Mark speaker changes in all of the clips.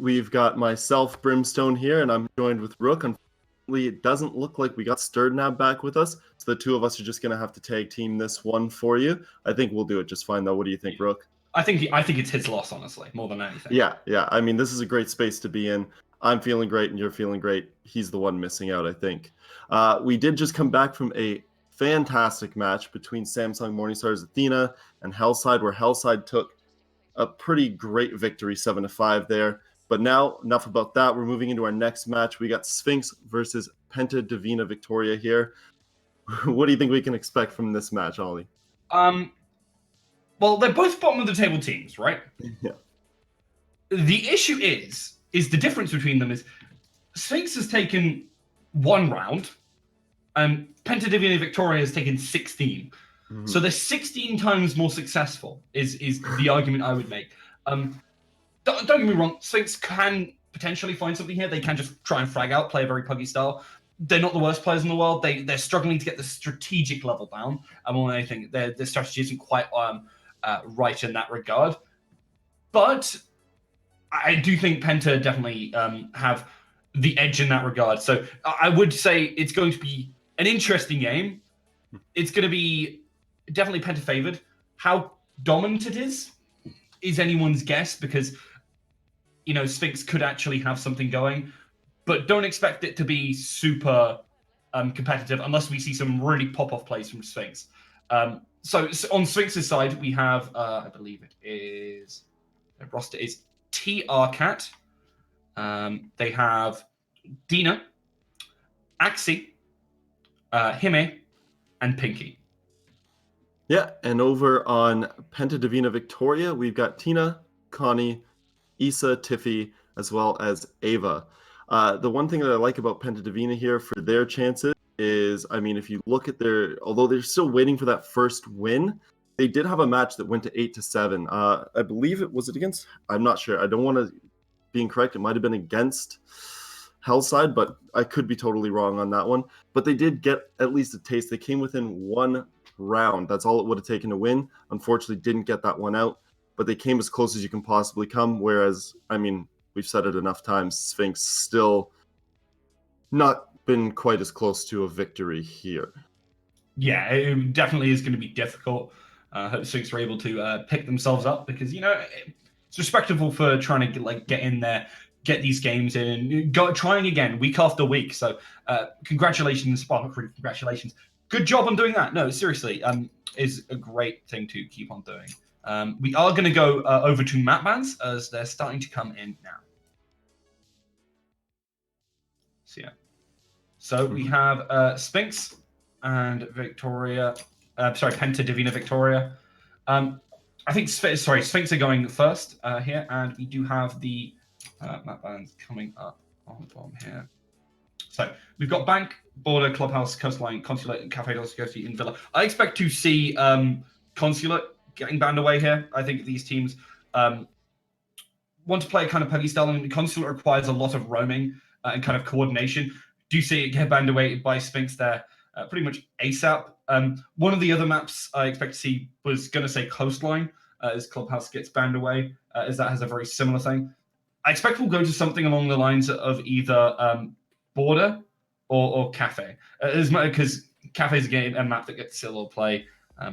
Speaker 1: we've got myself, Brimstone, here, and I'm joined with Rook. Unfortunately, it doesn't look like we got Sturdnab back with us, so the two of us are just going to have to tag team this one for you. I think we'll do it just fine, though. What do you think, Rook?
Speaker 2: I think it's his loss, honestly, more than anything.
Speaker 1: Yeah. I mean, this is a great space to be in. I'm feeling great, and you're feeling great. He's the one missing out, I think. We did just come back from a fantastic match between Samsung Morningstar's Athena and Hellside, where Hellside took a pretty great victory, 7-5 there. But now, enough about that. We're moving into our next match. We got Sphynx versus PENTA Divina Victoria here. What do you think we can expect from this match, Ollie?
Speaker 2: Well, they're both bottom of the table teams, right?
Speaker 1: Yeah.
Speaker 2: The issue is the difference between them is Sphynx has taken 1 round, and PENTA Divina Victoria has taken 16. Mm-hmm. So they're 16 times more successful, is the argument I would make. Don't get me wrong, Sphynx can potentially find something here. They can just try and frag out, play a very puggy style. They're not the worst players in the world. They're struggling to get the strategic level down. More than anything, their strategy isn't quite right in that regard. But I do think PENTA definitely have the edge in that regard. So I would say it's going to be an interesting game. It's going to be definitely PENTA favored. How dominant it is anyone's guess, because Sphynx could actually have something going, but don't expect it to be super competitive unless we see some really pop-off plays from Sphynx. So on Sphynx's side, we have I believe it is their roster is TR Cat. They have Dina, Axie, Hime, and Pinky.
Speaker 1: Yeah, and over on PENTA Divina Victoria, we've got Tina, Connie, Issa, Tiffy, as well as Ava. The one thing that I like about PENTA Divina here for their chances is, I mean, if you look at although they're still waiting for that first win, they did have a match that went to 8-7. I believe was it against, I'm not sure. I don't want to be incorrect. It might have been against Hellside, but I could be totally wrong on that one. But they did get at least a taste. They came within 1 round. That's all it would have taken to win. Unfortunately, didn't get that one out, but they came as close as you can possibly come. Whereas, I mean, we've said it enough times, Sphynx still not been quite as close to a victory here.
Speaker 2: Yeah, it definitely is going to be difficult. I hope Sphynx are able to pick themselves up, because it's respectable for trying to get in there, get these games in, trying again week after week. So congratulations, congratulations. Good job on doing that. No, seriously, is a great thing to keep on doing. We are going to go over to map bans as they're starting to come in now. So yeah. So we have Sphynx and Victoria. PENTA Divina Victoria. I think Sphynx are going first here, and we do have the map bans coming up on the bottom here. So we've got Bank, Border, Clubhouse, Coastline, Consulate, and Cafe del Security in Villa. I expect to see Consulate getting banned away here. I think these teams want to play a kind of puggy style, and Consulate requires a lot of roaming and kind of coordination. Do see it get banned away by Sphynx there pretty much ASAP. One of the other maps I expect to see was going to say Coastline as Clubhouse gets banned away, as that has a very similar thing. I expect we'll go to something along the lines of either Border or Cafe, because Cafe is a map that gets still play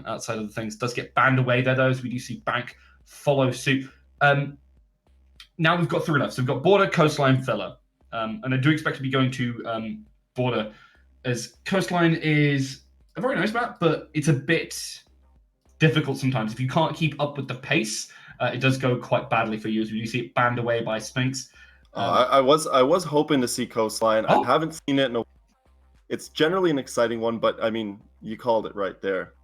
Speaker 2: outside of the things. Does get banned away there, though, as we do see Bank follow suit. Now we've got 3 left. So we've got Border, Coastline, Villa. And I do expect to be going to Border, as Coastline is a very nice map, but it's a bit difficult sometimes. If you can't keep up with the pace, it does go quite badly for you, as we do see it banned away by Sphynx.
Speaker 1: I was hoping to see Coastline. I haven't seen it. It's generally an exciting one, but I mean, you called it right there.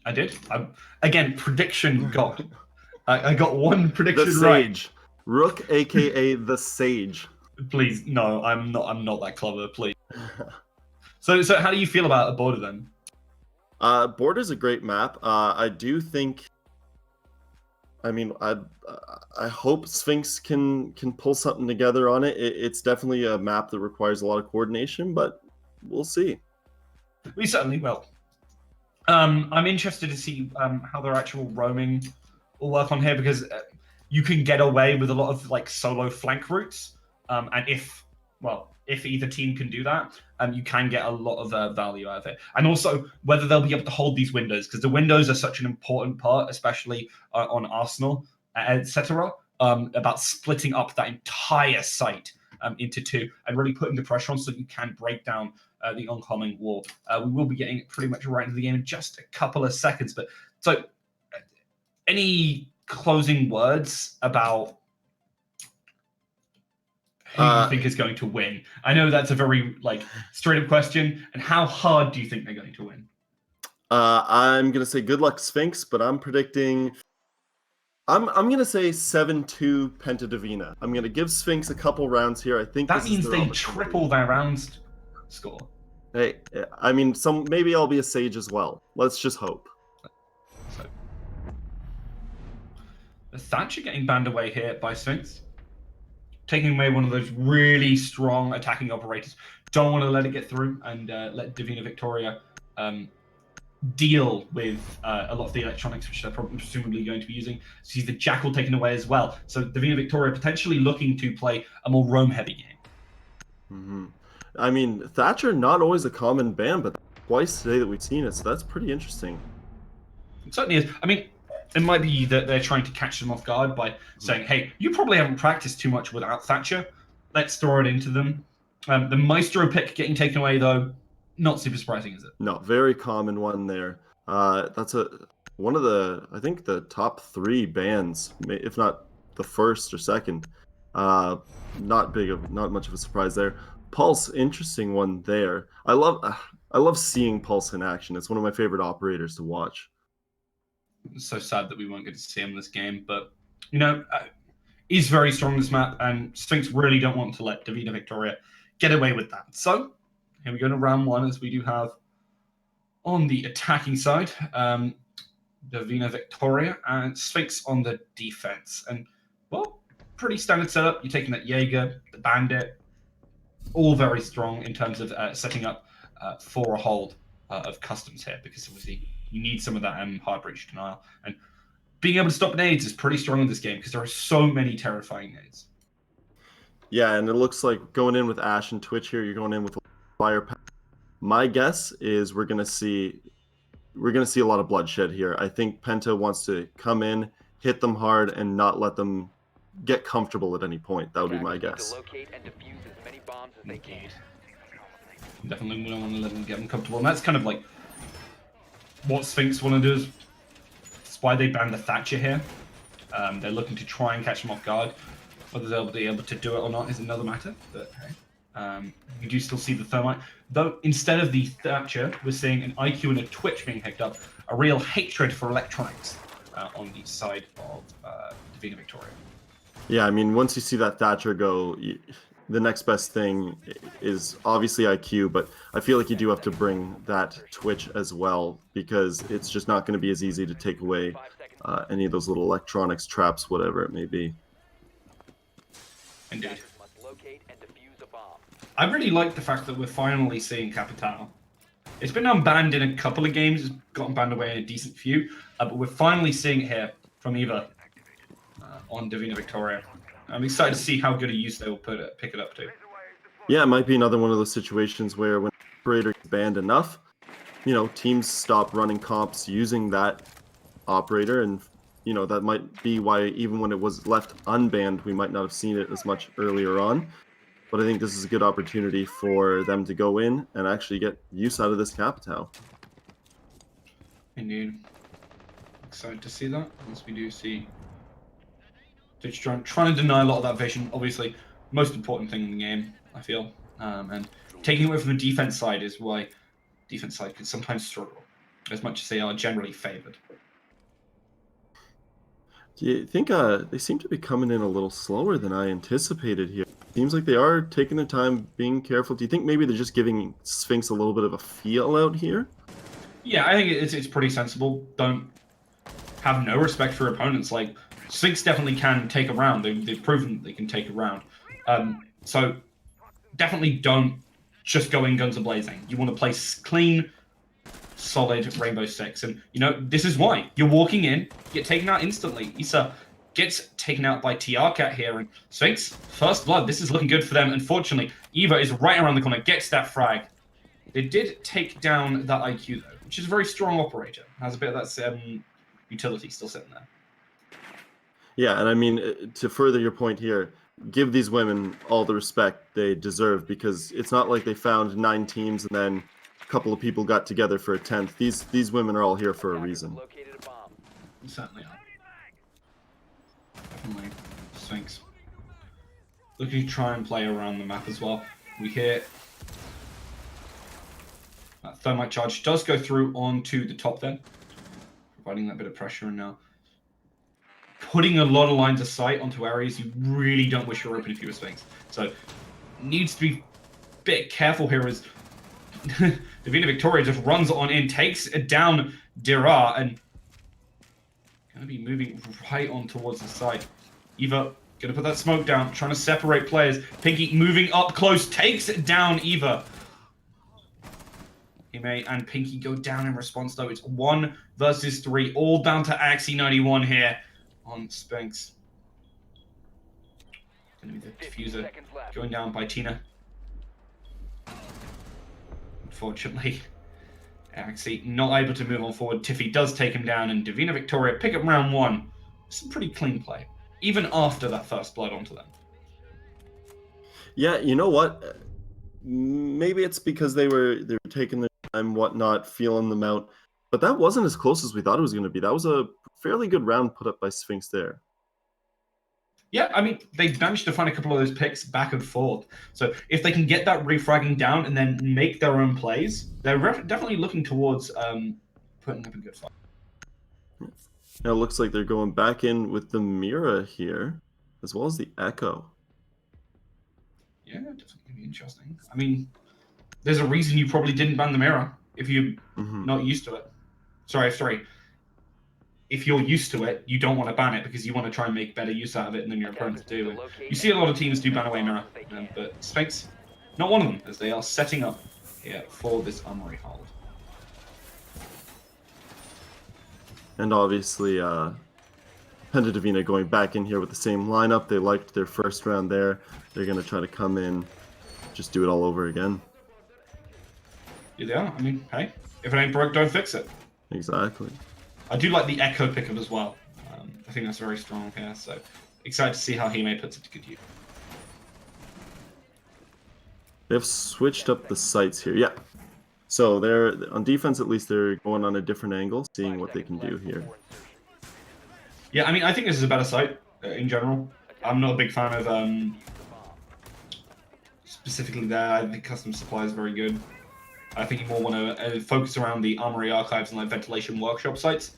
Speaker 2: I did. Again, prediction god. I got one prediction
Speaker 1: the Sage. Right. Rook, aka the Sage.
Speaker 2: Please, no, I'm not that clever. Please. So how do you feel about Border then?
Speaker 1: Border's a great map. I do think. I mean, I hope Sphynx can pull something together on it. It's definitely a map that requires a lot of coordination, but we'll see.
Speaker 2: We certainly will. I'm interested to see how their actual roaming will work on here, because you can get away with a lot of like solo flank routes, and if either team can do that, you can get a lot of value out of it. And also whether they'll be able to hold these windows, because the windows are such an important part, especially on Arsenal, etc. About splitting up that entire site into two and really putting the pressure on so that you can break down the oncoming wall. We will be getting it pretty much right into the game in just a couple of seconds. But so, any closing words about who you think is going to win? I know that's a very straight up question. And how hard do you think they're going to win?
Speaker 1: I'm gonna say good luck, Sphynx, but I'm predicting. I'm gonna say 7-2 Penta Divina. I'm gonna give Sphynx a couple rounds here. I think
Speaker 2: that means they triple their rounds score.
Speaker 1: Hey, I mean, maybe I'll be a sage as well. Let's just hope.
Speaker 2: So, the Thatcher getting banned away here by Sphynx, taking away one of those really strong attacking operators. Don't want to let it get through and let Divina Victoria deal with a lot of the electronics, which they're presumably going to be using. See the Jackal taken away as well. So Divina Victoria potentially looking to play a more roam-heavy game.
Speaker 1: Mm-hmm. I mean, Thatcher, not always a common ban, but twice today that we've seen it, so that's pretty interesting.
Speaker 2: It certainly is. I mean, it might be that they're trying to catch them off guard by saying, hey, you probably haven't practiced too much without Thatcher. Let's throw it into them. The Maestro pick getting taken away, though, not super surprising, is it?
Speaker 1: No, very common one there. That's one of the, I think, the top 3 bans, if not the first or second. Not much of a surprise there. Pulse, interesting one there. I love seeing Pulse in action. It's one of my favorite operators to watch.
Speaker 2: It's so sad that we won't get to see him in this game, but he's very strong in this map, and Sphynx really don't want to let Divina Victoria get away with that. So here we go to round 1, as we do have on the attacking side, Divina Victoria and Sphynx on the defense. And, well, pretty standard setup. You're taking that Jaeger, the Bandit, all very strong in terms of setting up for a hold of customs here, because obviously you need some of that hard breach denial. And being able to stop nades is pretty strong in this game because there are so many terrifying nades.
Speaker 1: Yeah, and it looks like going in with Ashe and Twitch here, you're going in with firepower. My guess is we're gonna see a lot of bloodshed here. I think Penta wants to come in, hit them hard, and not let them get comfortable at any point. That would be my guess.
Speaker 2: Indeed. Definitely we don't want to let them get uncomfortable. And that's kind of like what Sphynx want to do. That's why they banned the Thatcher here. They're looking to try and catch them off guard. Whether they'll be able to do it or not is another matter. But hey, we do still see the Thermite. Though instead of the Thatcher, we're seeing an IQ and a Twitch being picked up. A real hatred for electronics on the side of Divina Victoria.
Speaker 1: Yeah, I mean, once you see that Thatcher go, the next best thing is obviously IQ, but I feel like you do have to bring that Twitch as well, because it's just not going to be as easy to take away any of those little electronics, traps, whatever it may be.
Speaker 2: Indeed. I really like the fact that we're finally seeing Capital. It's been unbanned in a couple of games, it's gotten banned away in a decent few, but we're finally seeing it here from Eva on Divina Victoria. I'm excited to see how good a use they will pick it up to.
Speaker 1: Yeah, it might be another one of those situations where when the operator gets banned enough, teams stop running comps using that operator, and that might be why even when it was left unbanned, we might not have seen it as much earlier on. But I think this is a good opportunity for them to go in and actually get use out of this Capital.
Speaker 2: Indeed. Excited to see that, as we do see Twitch trying to deny a lot of that vision. Obviously, most important thing in the game, I feel. And taking away from the defense side is why defense side can sometimes struggle, as much as they are generally favored.
Speaker 1: Do you think they seem to be coming in a little slower than I anticipated here? Seems like they are taking their time, being careful. Do you think maybe they're just giving Sphynx a little bit of a feel out here?
Speaker 2: Yeah, I think it's pretty sensible. Don't have no respect for opponents. Like, Sphynx definitely can take a round. They've proven that they can take a round. So definitely don't just go in guns a-blazing. You want to play clean, solid Rainbow Six. And, this is why. You're walking in, get taken out instantly. Issa, gets taken out by TR-Cat here, and Sphynx, first blood. This is looking good for them. Unfortunately, Eva is right around the corner, gets that frag. They did take down that IQ, though, which is a very strong operator. Has a bit of that utility still sitting there.
Speaker 1: Yeah, and I mean, to further your point here, give these women all the respect they deserve, because it's not like they found 9 teams and then a couple of people got together for a 10th. These women are all here for a reason.
Speaker 2: Certainly are. Definitely. Sphynx. Looking to try and play around the map as well. We hear that thermite charge does go through onto the top then, providing that bit of pressure, and now putting a lot of lines of sight onto areas you really don't wish you're open if you were Sphynx. So needs to be a bit careful here as Divina Victoria just runs on in, takes down Dira, and going to be moving right on towards the side. Eva going to put that smoke down, trying to separate players. Pinky moving up close, takes down Eva. Hime and Pinky go down in response, though. It's 1 versus 3, all down to Axie91 here on Sphynx. Going to be the diffuser going down by Tina. Unfortunately, Axie not able to move on forward. Tiffy does take him down, and Divina Victoria pick up round 1. Some pretty clean play, even after that first blood onto them.
Speaker 1: Yeah, you know what? Maybe it's because they were taking their time, whatnot, feeling them out. But that wasn't as close as we thought it was going to be. That was a fairly good round put up by Sphynx there.
Speaker 2: Yeah, I mean, they managed to find a couple of those picks back and forth. So if they can get that refragging down and then make their own plays, they're definitely looking towards putting up a good fight.
Speaker 1: Now it looks like they're going back in with the Mira here, as well as the Echo.
Speaker 2: Yeah, definitely going to be interesting. I mean, there's a reason you probably didn't ban the Mira if you're not used to it. Sorry. If you're used to it, you don't want to ban it because you want to try and make better use out of it than your opponents do. And you see a lot of teams do ban away Mirror, but Sphynx, not one of them, as they are setting up here for this Armory hold.
Speaker 1: And obviously, PENTA Divina going back in here with the same lineup. They liked their first round there. They're going to try to come in, just do it all over again.
Speaker 2: Yeah, they are. I mean, hey, if it ain't broke, don't fix it.
Speaker 1: Exactly.
Speaker 2: I do like the Echo pickup as well. I think that's very strong here, so excited to see how Hime puts it to good use.
Speaker 1: They've switched up the sights here. Yeah. So they're on defense, at least they're going on a different angle, seeing what they can do here.
Speaker 2: Yeah, I mean, I think this is a better sight in general. I'm not a big fan of specifically there. I think custom supply is very good. I think you more want to focus around the Armory Archives and like ventilation workshop sites.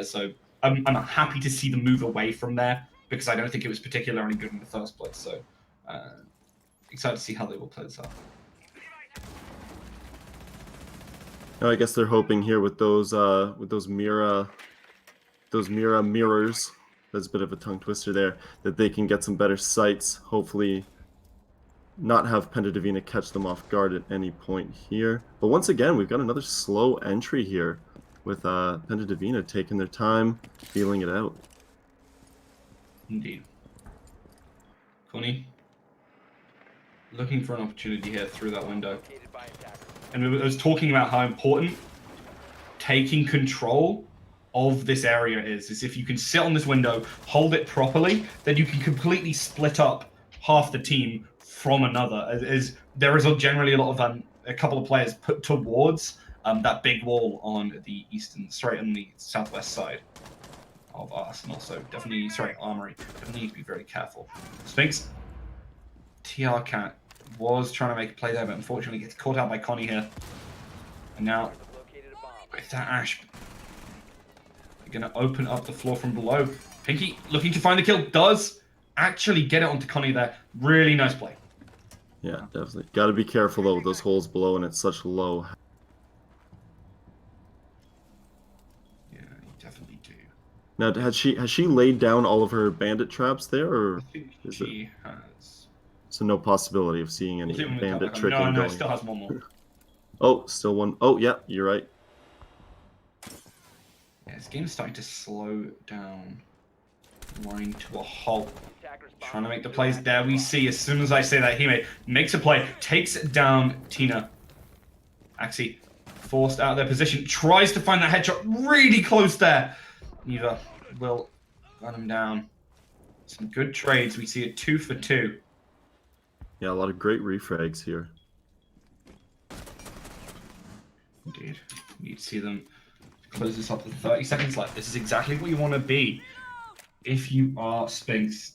Speaker 2: So I'm happy to see the move away from there because I don't think it was particularly good in the first place. So excited to see how they will play this out.
Speaker 1: Now I guess they're hoping here with those mirrors. That's a bit of a tongue twister there. That they can get some better sights. Hopefully, not have PENTA Divina catch them off guard at any point here. But once again, we've got another slow entry here with PENTA Divina taking their time, feeling it out.
Speaker 2: Indeed. Connie, looking for an opportunity here through that window. And I was talking about how important taking control of this area is if you can sit on this window, hold it properly, then you can completely split up half the team from another. As there is generally a couple of players put towards that big wall on the on the southwest side of us, and also definitely, Armory. Definitely need to be very careful. Sphynx, TR-Cat was trying to make a play there, but unfortunately gets caught out by Connie here. And now, with that Ash, they're going to open up the floor from below. Pinky looking to find the kill, does actually get it onto Connie there. Really nice play.
Speaker 1: Yeah, definitely. Got to be careful though with those holes below, and it's such low.
Speaker 2: Yeah, you definitely do.
Speaker 1: Now, has she laid down all of her bandit traps there, or
Speaker 2: I think she has.
Speaker 1: So no possibility of seeing any bandit tricking going?
Speaker 2: No, it still has one more.
Speaker 1: Oh, still one. Oh, yeah, you're right.
Speaker 2: Yeah, this game is starting to slow down line to a halt. Trying to make the plays. There we see, as soon as I say that, he makes a play, takes down Tina. Axie forced out of their position, tries to find that headshot, really close there. Eva will run him down. Some good trades. We see a 2 for 2.
Speaker 1: Yeah, a lot of great refrags here.
Speaker 2: Indeed. You need to see them close this up with 30 seconds left. This is exactly what you want to be if you are Sphynx.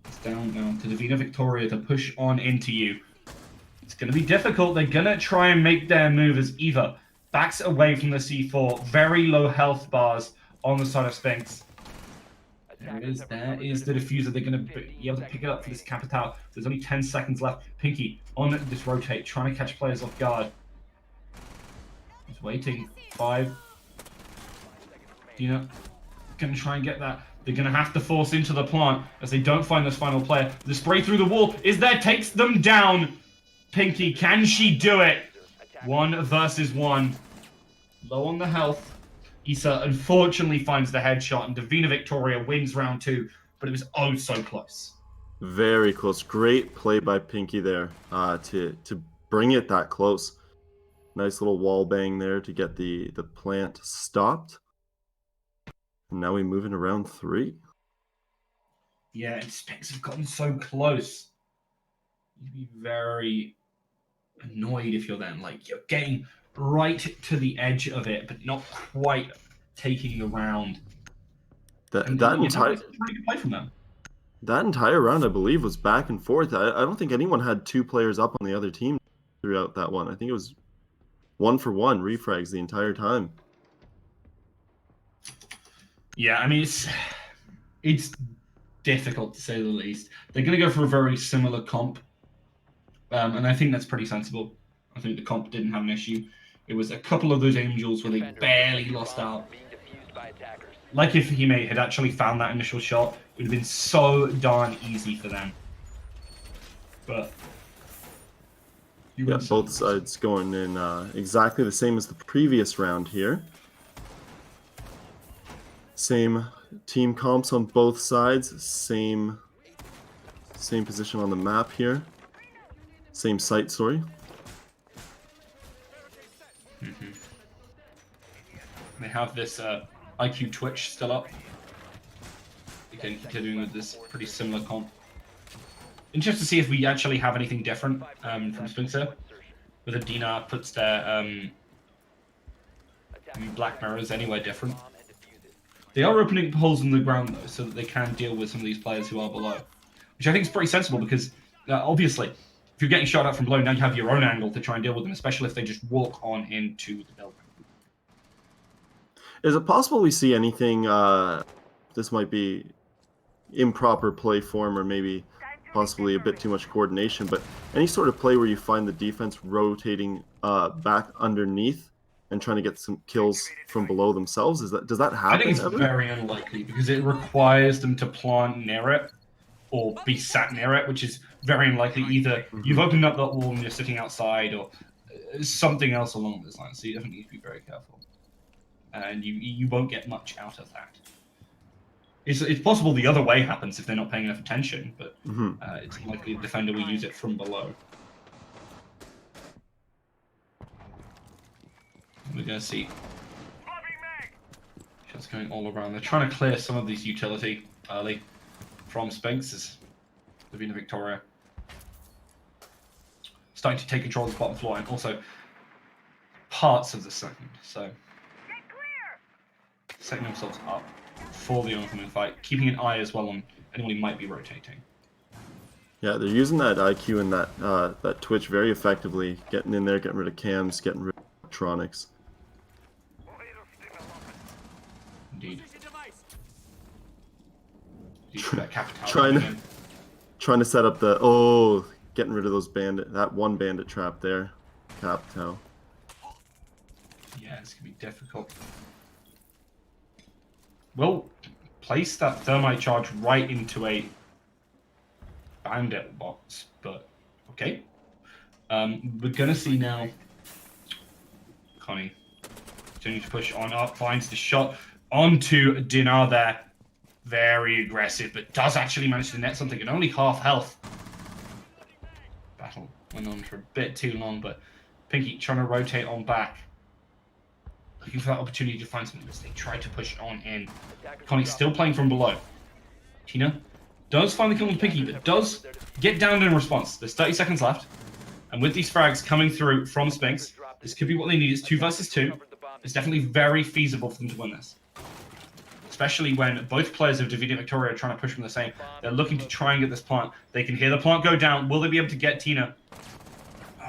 Speaker 2: It's down now to Divina Victoria to push on into you. It's going to be difficult. They're going to try and make their move as Eva backs away from the C4. Very low health bars on the side of Sphynx. There it is. There is the diffuser. They're going to be able to pick it up for this Capital. There's only 10 seconds left. Pinky on this rotate, trying to catch players off guard. He's waiting. 5. Dina going to try and get that. They're going to have to force into the plant as they don't find this final player. The spray through the wall is there, takes them down. Pinky, can she do it? 1 versus 1. Low on the health. Issa unfortunately finds the headshot, and Divina Victoria wins round 2, but it was oh so close.
Speaker 1: Very close. Great play by Pinky there to bring it that close. Nice little wall bang there to get the plant stopped. And now we move into round 3.
Speaker 2: Yeah, and Sphynx have gotten so close. You'd be very annoyed if you're then. Like, you're getting right to the edge of it, but not quite taking the round.
Speaker 1: That entire
Speaker 2: it's a pretty good play from them.
Speaker 1: That entire round, I believe, was back and forth. I don't think anyone had 2 players up on the other team throughout that one. I think it was 1-for-1 refrags the entire time.
Speaker 2: Yeah, I mean, it's difficult to say the least. They're going to go for a very similar comp, and I think that's pretty sensible. I think the comp didn't have an issue. It was a couple of those Angels where they barely lost out. Like if Hime had actually found that initial shot, it would have been so darn easy for them. But
Speaker 1: yeah, both sides going in exactly the same as the previous round here. Same team comps on both sides. Same position on the map here. Same site, sorry.
Speaker 2: Mm-hmm. They have this IQ Twitch still up. Again, continuing with this pretty similar comp. Interested to see if we actually have anything different from Sphynx here. Whether Dina puts their black mirrors anywhere different. They are opening holes in the ground though, so that they can deal with some of these players who are below. Which I think is pretty sensible because, obviously, if you're getting shot at from below, now you have your own angle to try and deal with them, especially if they just walk on into the building.
Speaker 1: Is it possible we see anything, this might be improper play form or maybe possibly a bit too much coordination, but any sort of play where you find the defense rotating back underneath and trying to get some kills from below themselves? Does that happen?
Speaker 2: I think it's
Speaker 1: ever?
Speaker 2: very unlikely because it requires them to plant near it or be sat near it, which is very unlikely. Either you've opened up that wall and you're sitting outside, or something else along those lines. So you definitely need to be very careful, and you won't get much out of that. It's possible the other way happens if they're not paying enough attention, but it's likely the defender will use it from below. We're going to see shots going all around. They're trying to clear some of these utility early from Sphynx. Divina Victoria starting to take control of the bottom floor and also parts of the second. So setting themselves up for the oncoming fight, keeping an eye as well on anyone who might be rotating.
Speaker 1: Yeah, they're using that IQ and that Twitch very effectively, getting in there, getting rid of cams, getting rid of electronics.
Speaker 2: Indeed.
Speaker 1: Trying to set up the getting rid of those that one bandit trap there. Capital.
Speaker 2: Yeah, it's gonna be difficult. We'll place that thermite charge right into a bandit box, but okay. We're gonna see now. Connie continuing to push on up, finds the shot onto Dinar there. Very aggressive, but does actually manage to net something at only half health. Battle went on for a bit too long, but Pinky trying to rotate on back. Looking for that opportunity to find something as they try to push on in. Connie's still playing from below. Tina does find the kill on Pinky, but does get downed in response. There's 30 seconds left. And with these frags coming through from Sphynx, this could be what they need. It's 2 versus 2. It's definitely very feasible for them to win this. Especially when both players of Divina Victoria are trying to push from the same. They're looking to try and get this plant. They can hear the plant go down. Will they be able to get Tina?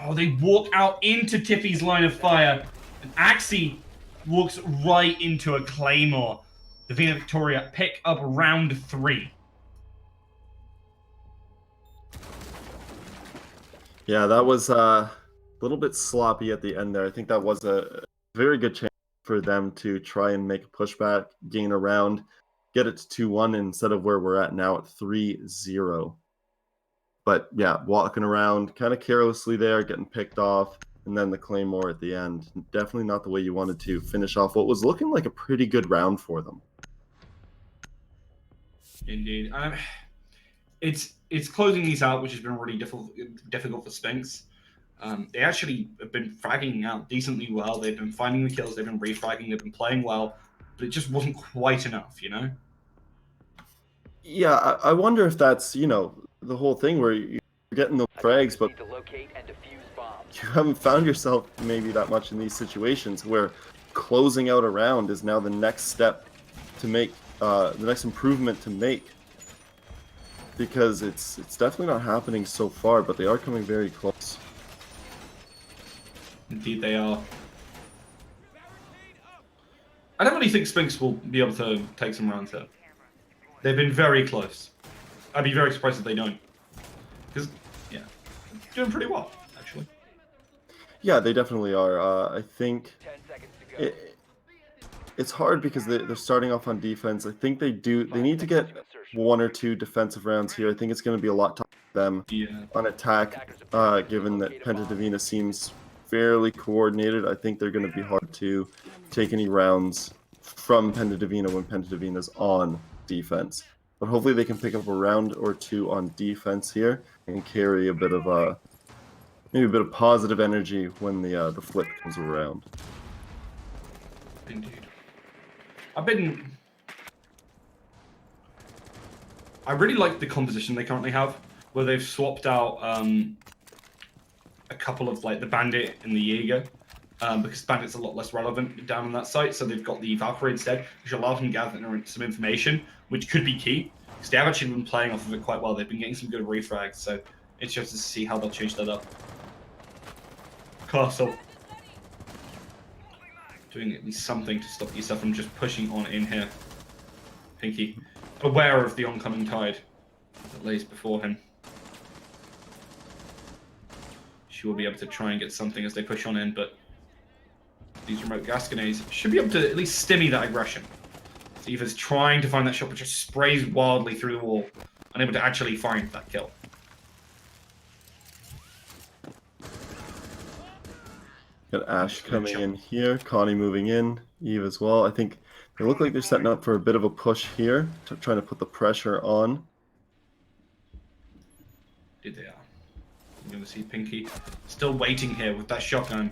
Speaker 2: Oh, they walk out into Tiffy's line of fire. And Axie walks right into a Claymore. Divina Victoria pick up round 3.
Speaker 1: Yeah, that was a little bit sloppy at the end there. I think that was a very good chance for them to try and make a pushback, gain a round, get it to 2-1 instead of where we're at now at 3-0. But yeah, walking around kind of carelessly there, getting picked off, and then the Claymore at the end. Definitely not the way you wanted to finish off what was looking like a pretty good round for them.
Speaker 2: Indeed. It's closing these out, which has been really difficult for Sphynx. They actually have been fragging out decently well. They've been finding the kills. They've been refragging. They've been playing well, but it just wasn't quite enough, you know?
Speaker 1: Yeah, I wonder if that's, you know, the whole thing where you're getting those frags, but you haven't found yourself maybe that much in these situations where closing out a round is now the next step to make, the next improvement to make. Because it's definitely not happening so far, but they are coming very close.
Speaker 2: Indeed, they are. I don't really think Sphynx will be able to take some rounds here. They've been very close. I'd be very surprised if they don't. Because, yeah, doing pretty well, actually.
Speaker 1: Yeah, they definitely are. I think it's hard because they're starting off on defense. I think they need to get 1 or 2 defensive rounds here. I think it's going to be a lot tougher for them on attack, given that Penta Divina seems fairly coordinated. I think they're going to be hard to take any rounds from Penta Divina when Penta Divina's on defense. But hopefully they can pick up a round or 2 on defense here and carry a bit of maybe a bit of positive energy when the flip comes around.
Speaker 2: Indeed. I really like the composition they currently have, where they've swapped out a couple of like the Bandit and the Jaeger, because Bandit's a lot less relevant down on that site, so they've got the Valkyrie instead, which allows them to gather some information, which could be key, because they have actually been playing off of it quite well. They've been getting some good refrags, so it's just to see how they'll change that up. Castle. Doing at least something to stop yourself from just pushing on in here. Pinky, aware of the oncoming tide that lays before him. She will be able to try and get something as they push on in, but these remote gas grenades should be able to at least stimmy that aggression. Eva's trying to find that shot, but just sprays wildly through the wall, unable to actually find that kill.
Speaker 1: Got Ash coming in here, Connie moving in, Eve as well. I think they look like they're setting up for a bit of a push here, trying to put the pressure on.
Speaker 2: Indeed they are. I'm going to see Pinky still waiting here with that shotgun.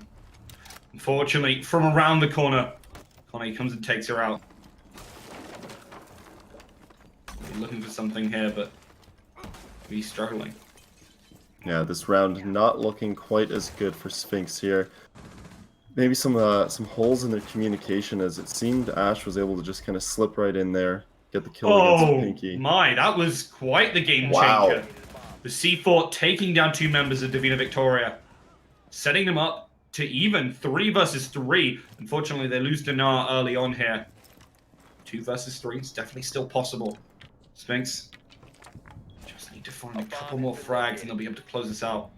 Speaker 2: Unfortunately, from around the corner, Connie comes and takes her out. We're looking for something here, but he's struggling.
Speaker 1: Yeah, this round not looking quite as good for Sphynx here. Maybe some holes in their communication, as it seemed Ash was able to just kind of slip right in there, get the kill against Pinky.
Speaker 2: Oh my, that was quite the game changer.
Speaker 1: Wow.
Speaker 2: The C4 taking down 2 members of Divina Victoria, setting them up to even 3 versus 3. Unfortunately, they lose Dinar early on here. 2 versus 3 is definitely still possible. Sphynx just need to find a couple more frags and they'll be able to close this out.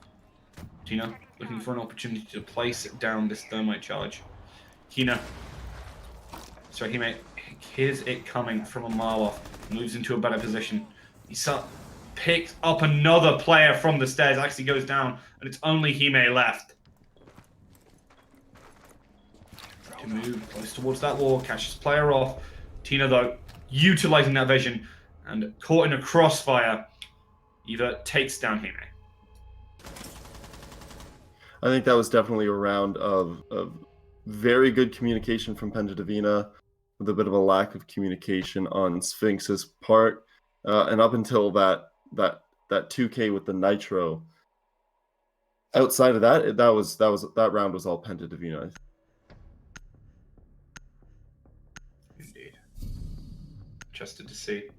Speaker 2: Tina looking for an opportunity to place down this thermite charge. Tina, sorry, he hears it coming from a mile off, moves into a better position. He picks up another player from the stairs, actually goes down, and it's only Hime left. To move close towards that wall, catches player off. Tina, though, utilizing that vision and caught in a crossfire, Eva takes down Hime.
Speaker 1: I think that was definitely a round of very good communication from Penta Divina, with a bit of a lack of communication on Sphynx's part, and up until that 2K with the Nitro. Outside of that, that round was all Penta Divina.
Speaker 2: Indeed. Interested to see.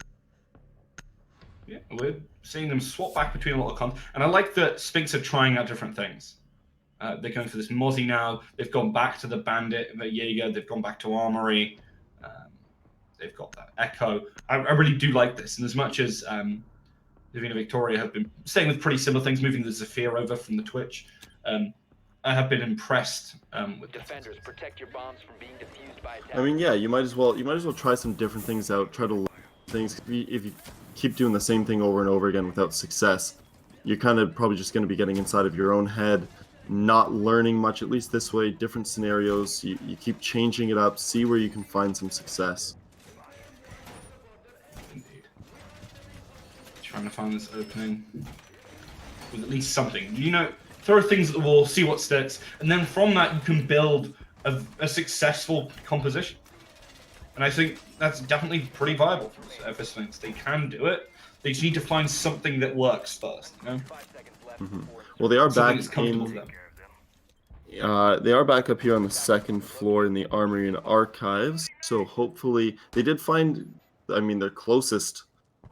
Speaker 2: Yeah, we're seeing them swap back between a lot of cons, and I like that Sphynx are trying out different things. They're going for this Mozzie now. They've gone back to the Bandit, the Jaeger. They've gone back to Armory. They've got that Echo. I really do like this, and as much as Divina Victoria have been staying with pretty similar things, moving the Zephyr over from the Twitch, I have been impressed with
Speaker 3: defenders. Protect your bombs from being defused by attackers.
Speaker 1: I mean, yeah, you might as well try some different things out. Try to learn things. If you keep doing the same thing over and over again without success, you're kind of probably just going to be getting inside of your own head, not learning much. At least this way, different scenarios. You keep changing it up. See where you can find some success.
Speaker 2: Indeed. Trying to find this opening with at least something. You know, throw things at the wall, see what sticks, and then from that you can build a successful composition. And I think that's definitely pretty viable for Sphynx. They can do it. They just need to find something that works first. You know?
Speaker 1: Well, they are
Speaker 2: Something
Speaker 1: back
Speaker 2: that's comfortable
Speaker 1: in.
Speaker 2: for them.
Speaker 1: They are back up here on the second floor in the Armory and Archives. So hopefully they did find, I mean, their closest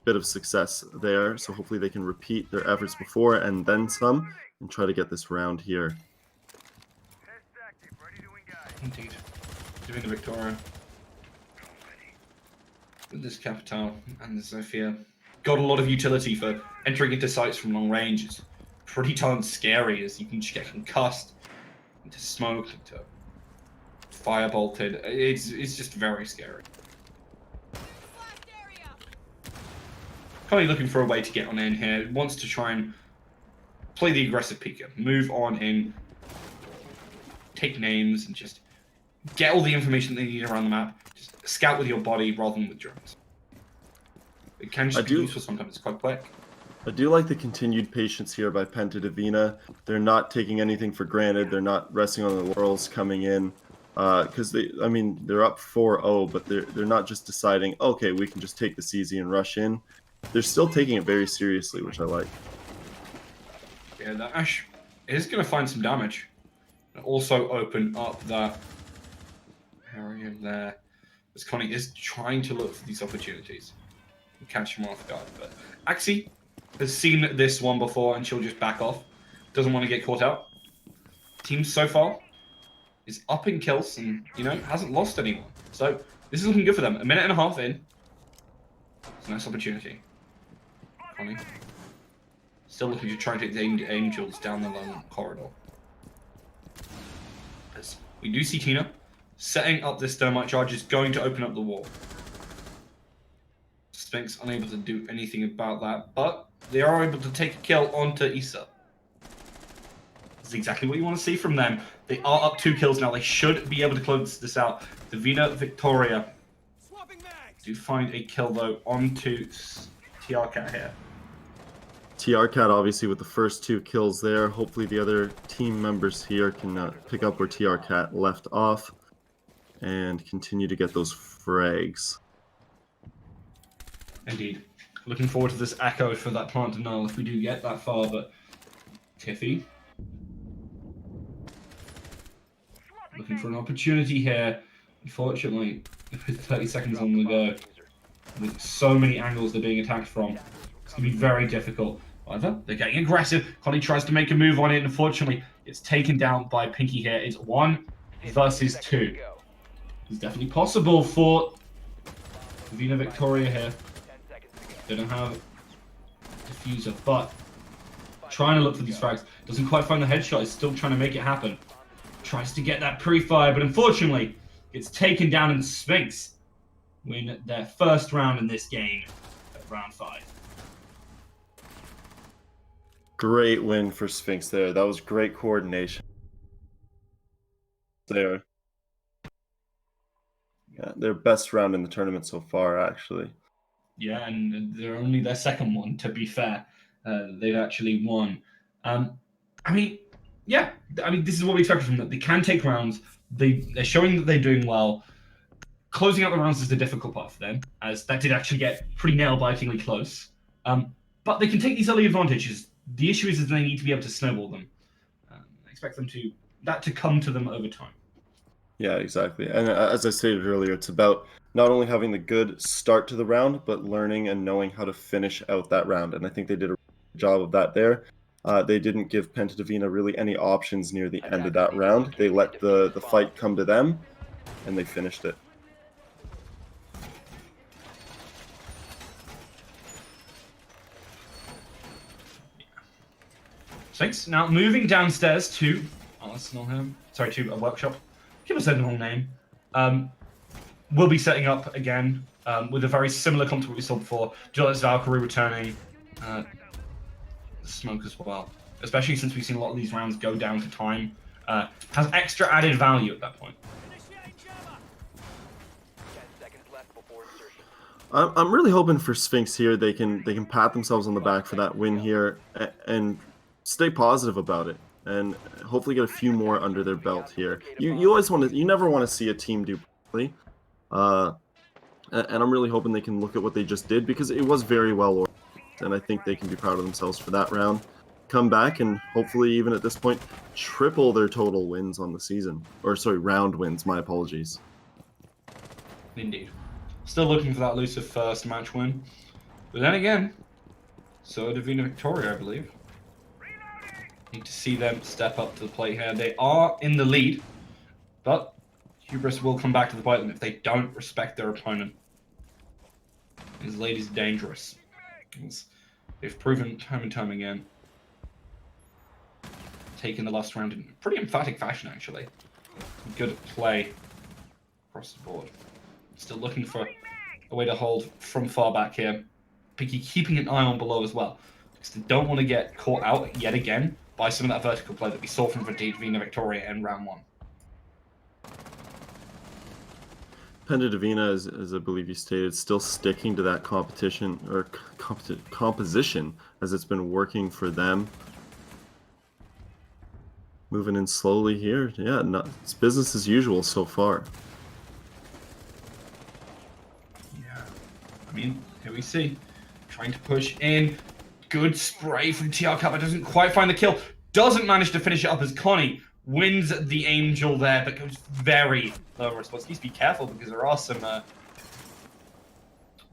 Speaker 1: bit of success there. So hopefully they can repeat their efforts before and then some, and try to get this round here.
Speaker 2: Indeed. Divina Victoria. With this Capital and the Zephyr. Got a lot of utility for entering into sites from long range. It's pretty darn scary as you can just get concussed into smoke, into firebolted. It's just very scary. Currently looking for a way to get on in here. Wants to try and play the aggressive peeker. Move on in. Take names and just get all the information they need around the map. Just scout with your body rather than with drones. It can just be useful sometimes. It's quite quick.
Speaker 1: I do like the continued patience here by Penta Divina. They're not taking anything for granted. They're not resting on the laurels coming in. Because they're up 4-0, but they're not just deciding, okay, we can just take this easy and rush in. They're still taking it very seriously, which I like.
Speaker 2: Yeah, that Ash is going to find some damage. And also open up that area there. As Connie is trying to look for these opportunities and catch him off guard. But Axie has seen this one before and she'll just back off. Doesn't want to get caught out. Team so far is up in kills and, you know, hasn't lost anyone. So this is looking good for them. A minute and a half in. It's a nice opportunity. Connie. Still looking to try and take the Angels down the long corridor. As we do see Tina setting up this thermite charge, is going to open up the wall. Sphynx unable to do anything about that, but they are able to take a kill onto Issa. This is exactly what you want to see from them. They are up 2 kills now. They should be able to close this out. Divina Victoria do find a kill though onto TR Cat here.
Speaker 1: TR Cat obviously with the first 2 kills there. Hopefully the other team members here can pick up where TR Cat left off and continue to get those frags.
Speaker 2: Indeed. Looking forward to this echo for that plant denial if we do get that far, but Tiffy looking for an opportunity here. Unfortunately, with 30 seconds on the go, with so many angles they're being attacked from, it's going to be very difficult. However, they're getting aggressive. Connie tries to make a move on it, and unfortunately, it's taken down by Pinky here. It's 1 versus 2. It's definitely possible for Divina Victoria here. They don't have diffuser, but trying to look for these frags. Doesn't quite find the headshot. Is still trying to make it happen. Tries to get that pre-fire, but unfortunately, it's taken down, and the Sphynx win their first round in this game at round 5.
Speaker 1: Great win for Sphynx there. That was great coordination there. Yeah, their best round in the tournament so far, actually.
Speaker 2: Yeah, and they're only their second one, to be fair. They've actually won. I mean, yeah, I mean, this is what we expected from them. They can take rounds. They're showing that they're doing well. Closing out the rounds is the difficult part for them, as that did actually get pretty nail-bitingly close. But they can take these early advantages. The issue is that they need to be able to snowball them. I expect them to come to them over time.
Speaker 1: Yeah, exactly. And as I stated earlier, it's about not only having the good start to the round, but learning and knowing how to finish out that round. And I think they did a good job of that there. They didn't give Penta Divina really any options near the end of that round. They let the fight come to them, and they finished it.
Speaker 2: Sphynx now moving downstairs to to a workshop. Give us a wrong name. We'll be setting up again with a very similar comp to what we saw before. Gillette's Valkyrie returning. Smoke as well. Especially since we've seen a lot of these rounds go down to time. Has extra added value at that point.
Speaker 3: 10 seconds left before insertion.
Speaker 1: I'm really hoping for Sphynx here. They can pat themselves on the back for that win here and stay positive about it, and hopefully get a few more under their belt here. You never want to see a team do poorly, and I'm really hoping they can look at what they just did, because it was very well organized, and I think they can be proud of themselves for that round. Come back and hopefully even at this point triple their total wins on the season, or sorry, round wins. My apologies.
Speaker 2: Indeed. Still looking for that elusive first match win. But then again, so Divina Victoria, I believe. Need to see them step up to the plate here. They are in the lead, but hubris will come back to bite them if they don't respect their opponent. His lead is dangerous. They've proven time and time again. Taking the last round in pretty emphatic fashion, actually. Good play across the board. Still looking for a way to hold from far back here. Pinky keeping an eye on below as well, because they don't want to get caught out yet again by some of that vertical play that we saw from Divina Victoria in round one.
Speaker 1: Penta Divina, as I believe you stated, still sticking to that competition or composition as it's been working for them. Moving in slowly here. Yeah, it's business as usual so far.
Speaker 2: Yeah. I mean, here we see. Trying to push in. Good spray from TR Kappa. Doesn't quite find the kill. Doesn't manage to finish it up as Connie wins the Angel there, but goes very low response. Please be careful, because there are some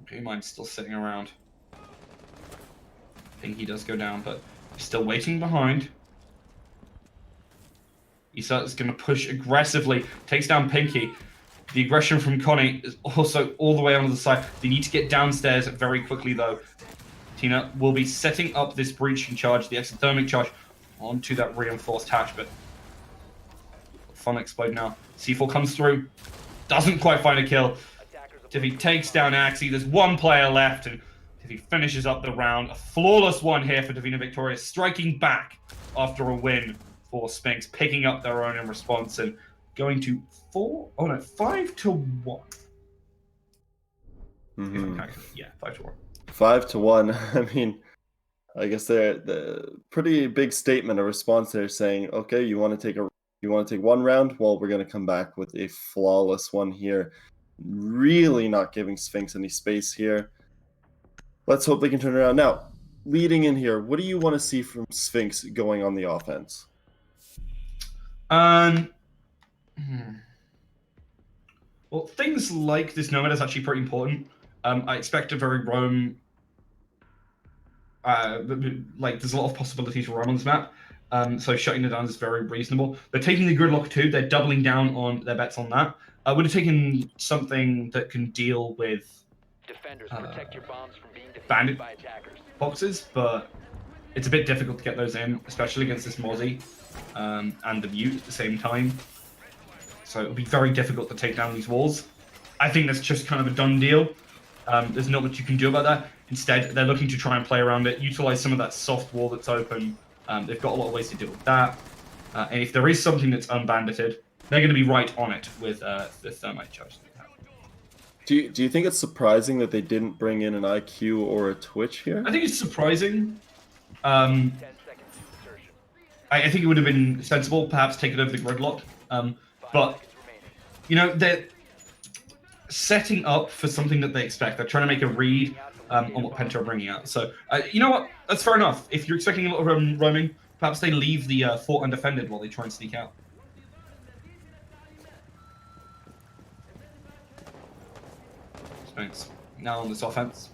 Speaker 2: Dreamlines still sitting around. I think he does go down, but he's still waiting behind. Isa is going to push aggressively, takes down Pinky. The aggression from Connie is also all the way onto the side. They need to get downstairs very quickly, though. Tina will be setting up this breaching charge, the exothermic charge, onto that reinforced hatch, but fun explode now. C4 comes through, doesn't quite find a kill. Tiffy takes down Axie. There's one player left, and Tiffy finishes up the round. A flawless one here for Divina Victoria, striking back after a win for Sphynx, picking up their own in response and going to 5 to 1.
Speaker 1: Mm-hmm.
Speaker 2: Yeah, 5 to 1.
Speaker 1: 5 to 1. I mean, I guess they're the pretty big statement, a response there saying, okay, you want to take one round? Well, we're going to come back with a flawless one here. Really not giving Sphynx any space here. Let's hope they can turn it around. Now, leading in here, what do you want to see from Sphynx going on the offense?
Speaker 2: Well, things like this nomad is actually pretty important. I expect a very roam. There's a lot of possibilities for roam on this map. So shutting it down is very reasonable. They're taking the gridlock too. They're doubling down on their bets on that. I would have taken something that can deal with
Speaker 3: Defenders, protect your bombs from being
Speaker 2: bandit
Speaker 3: defused by attackers.
Speaker 2: boxes, but it's a bit difficult to get those in, especially against this Mozzie and the Mute at the same time. So it'll be very difficult to take down these walls. I think that's just kind of a done deal. There's not much you can do about that. Instead, they're looking to try and play around it, utilize some of that soft wall that's open. They've got a lot of ways to deal with that. And if there is something that's unbandited, they're going to be right on it with the thermite charge.
Speaker 1: Do you think it's surprising that they didn't bring in an IQ or a Twitch here?
Speaker 2: I think it's surprising.
Speaker 3: 10 seconds to insertion.
Speaker 2: I think it would have been sensible, perhaps take it over the gridlock.
Speaker 3: 5
Speaker 2: But
Speaker 3: seconds remaining.
Speaker 2: you know, they're setting up for something that they expect. They're trying to make a read on what Penta are bringing out. So you know what? That's fair enough. If you're expecting a lot of roaming, perhaps they leave the fort undefended while they try and sneak out. Sphynx now on this offense.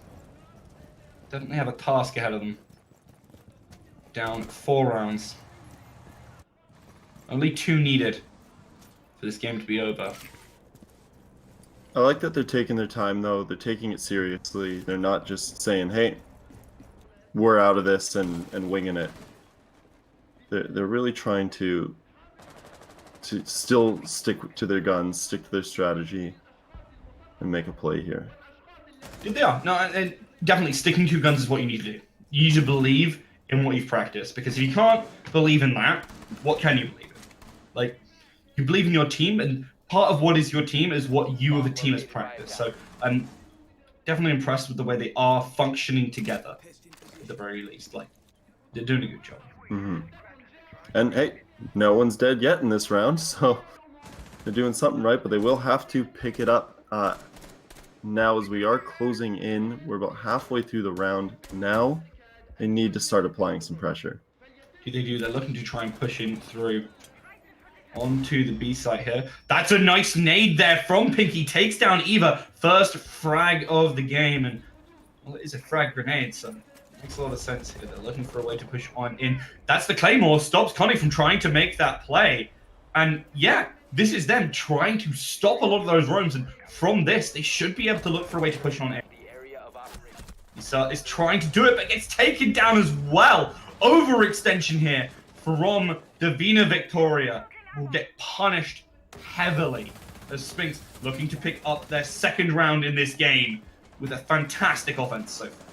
Speaker 2: Definitely have a task ahead of them. Down 4 rounds. Only 2 needed for this game to be over.
Speaker 1: I like that they're taking their time, though. They're taking it seriously. They're not just saying, hey, we're out of this and winging it. They're really trying to still stick to their guns, stick to their strategy, and make a play here.
Speaker 2: They are. No, and definitely sticking to your guns is what you need to do. You need to believe in what you've practiced, because if you can't believe in that, what can you believe in? Like, you believe in your team, and part of what is your team is what you as a team has practiced. So I'm definitely impressed with the way they are functioning together, at the very least. Like, they're doing a good job.
Speaker 1: Mm-hmm. And hey, no one's dead yet in this round, so they're doing something right, but they will have to pick it up now as we are closing in. We're about halfway through the round now. They need to start applying some pressure.
Speaker 2: Do they do? They're looking to try and push in through onto the B site here. That's a nice nade there from Pinky. Takes down Eva. First frag of the game. And, well, it is a frag grenade, so it makes a lot of sense here. They're looking for a way to push on in. That's the Claymore. Stops Connie from trying to make that play. And, yeah, this is them trying to stop a lot of those roams. And from this, they should be able to look for a way to push on in.
Speaker 3: The area of operation.
Speaker 2: Issa is trying to do it, but gets taken down as well. Overextension here from Divina Victoria. Will get punished heavily as Sphynx looking to pick up their second round in this game with a fantastic offense so far.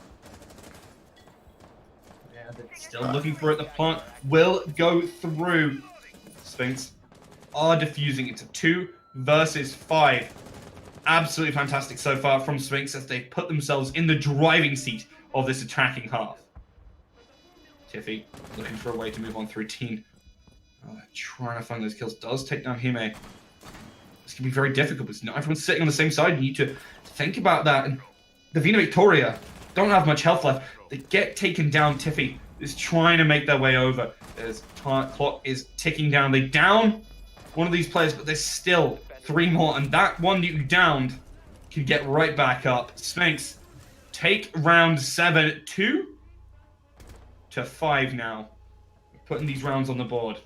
Speaker 2: Yeah, they're still looking for it. The plant will go through. Sphynx are defusing. It's a 2 versus 5. Absolutely fantastic so far from Sphynx as they put themselves in the driving seat of this attacking half. Tiffy looking for a way to move on through Teen. Trying to find those kills. Does take down Hime. It's going to be very difficult because not everyone's sitting on the same side. You need to think about that. And Divina Victoria don't have much health left. They get taken down. Tiffy is trying to make their way over. There's clock is ticking down. They down one of these players, but there's still 3 more. And that one that you downed can get right back up. Sphynx take round 7, 2 to 5 now. Putting these rounds on the board.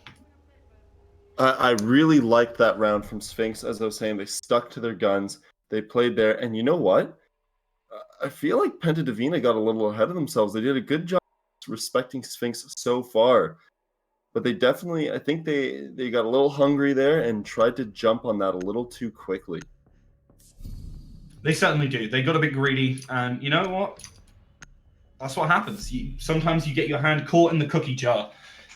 Speaker 1: I really liked that round from Sphynx. As I was saying, they stuck to their guns. They played there. And you know what? I feel like Penta Divina got a little ahead of themselves. They did a good job respecting Sphynx so far. But they definitely, I think they got a little hungry there and tried to jump on that a little too quickly.
Speaker 2: They certainly do. They got a bit greedy. And you know what? That's what happens. Sometimes you get your hand caught in the cookie jar.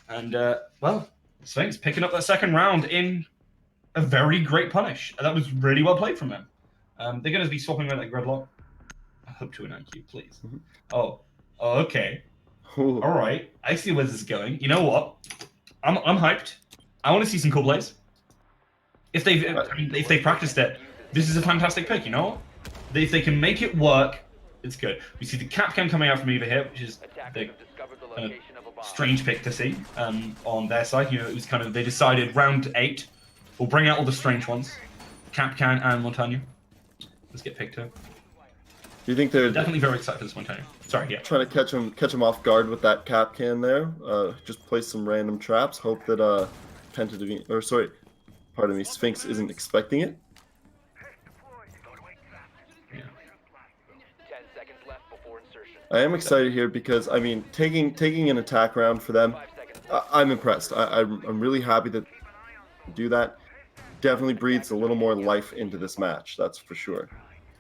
Speaker 2: And, well, Sphynx picking up that second round in a very great punish. That was really well played from them. They're going to be swapping around that gridlock. I hope to an IQ, please.
Speaker 1: Mm-hmm.
Speaker 2: Oh, okay.
Speaker 1: Ooh.
Speaker 2: All right. I see where this is going. You know what? I'm hyped. I want to see some cool plays. If they practiced it, this is a fantastic pick. You know what? If they can make it work, it's good. We see the Capcan coming out from Eva here, which is the strange pick to see on their side. You know, it was kind of, they decided round 8, we'll bring out all the strange ones. Capcan and Montagna. Let's get picked up.
Speaker 1: Do you think they're
Speaker 2: Definitely very excited for this Montagna. Sorry, yeah.
Speaker 1: trying to catch him off guard with that cap can there? Just place some random traps. Hope that Penta Divina, or sorry, pardon me, Sphynx isn't expecting it.
Speaker 2: Yeah.
Speaker 3: 10 seconds left before insertion.
Speaker 1: I am excited here because I mean, taking an attack round for them,
Speaker 3: 5 seconds left.
Speaker 1: I'm impressed. I'm really happy that they do that. Definitely breathes a little more life into this match. That's for sure.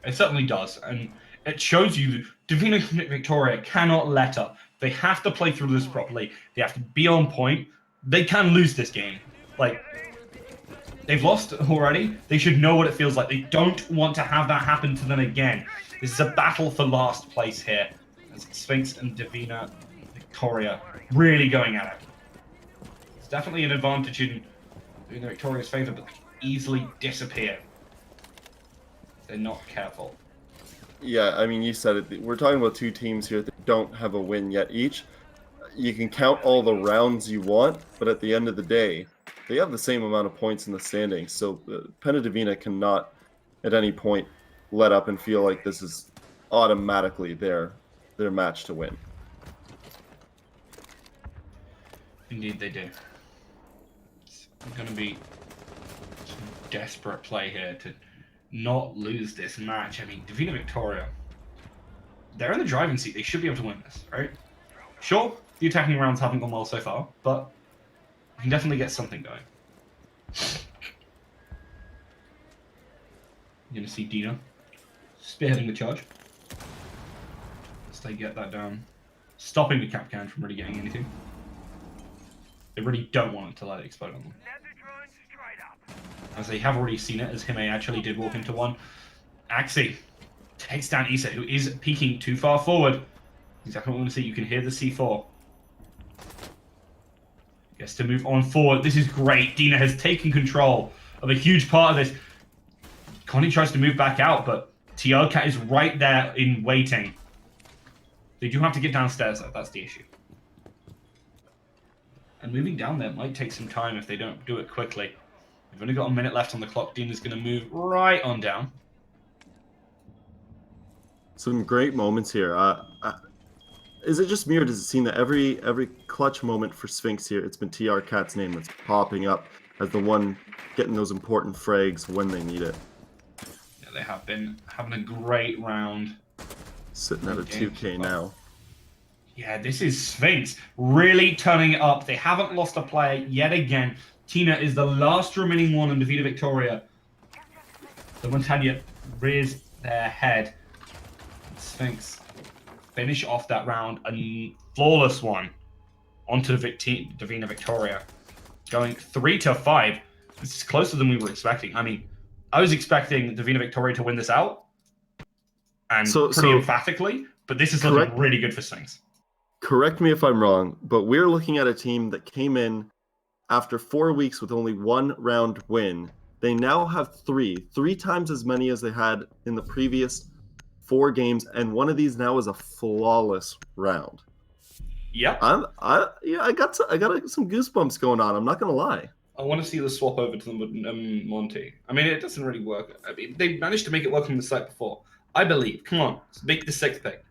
Speaker 2: It certainly does, and it shows you Divina Victoria cannot let up. They have to play through this properly. They have to be on point. They can lose this game. Like, They've lost already. They should know what it feels like. They don't want to have that happen to them again. This is a battle for last place here. As Sphynx and Divina Victoria really going at it. It's definitely an advantage in Divina Victoria's favor, but they easily disappear. They're not careful.
Speaker 1: Yeah, I mean, you said it. We're talking about two teams here that don't have a win yet each. You can count all the rounds you want, but at the end of the day, they have the same amount of points in the standings. So PENTA Divina cannot at any point let up and feel like this is automatically their match to win.
Speaker 2: Indeed, they do. It's going to be some desperate play here to not lose this match. I mean, Divina Victoria, they're in the driving seat. They should be able to win this, right? Sure, the attacking rounds haven't gone well so far, but you can definitely get something going. You're going to see Dina spearheading the charge. As they get that down, stopping the Capcan from really getting anything. They really don't want it to let it explode on them. As they have already seen it, as Hime actually did walk into one. Axie takes down Issa, who is peeking too far forward. Exactly what we want to see. You can hear the C4. Gets to move on forward. This is great. Dina has taken control of a huge part of this. Connie tries to move back out, but Tiarcat is right there in waiting. They do have to get downstairs, though. That's the issue. And moving down there might take some time if they don't do it quickly. We've only got a minute left on the clock. Dina's going to move right on down.
Speaker 1: Some great moments here. Is it just me, or does it seem that every clutch moment for Sphynx here, it's been Tiarcat's name that's popping up as the one getting those important frags when they need it?
Speaker 2: Yeah, they have been having a great round.
Speaker 1: Sitting at a 2K now.
Speaker 2: Yeah, this is Sphynx really turning it up. They haven't lost a player yet again. Tina is the last remaining one in Divina Victoria. The Montagna rears their head. Sphynx finish off that round, a flawless one onto Divina Victoria. Going 3-5. This is closer than we were expecting. I mean, I was expecting Divina Victoria to win this out. And pretty emphatically, but this is looking really good for Sphynx.
Speaker 1: Correct me if I'm wrong, but we're looking at a team that came in after 4 weeks with only one round win. They now have three times as many as they had in the previous 4 games, and one of these now is a flawless round.
Speaker 2: Yep.
Speaker 1: I got some goosebumps going on. I'm not gonna lie.
Speaker 2: I want to see the swap over to the Monty. I mean, it doesn't really work. I mean, they managed to make it work on the site before. I believe. Come on, make the 6th pick.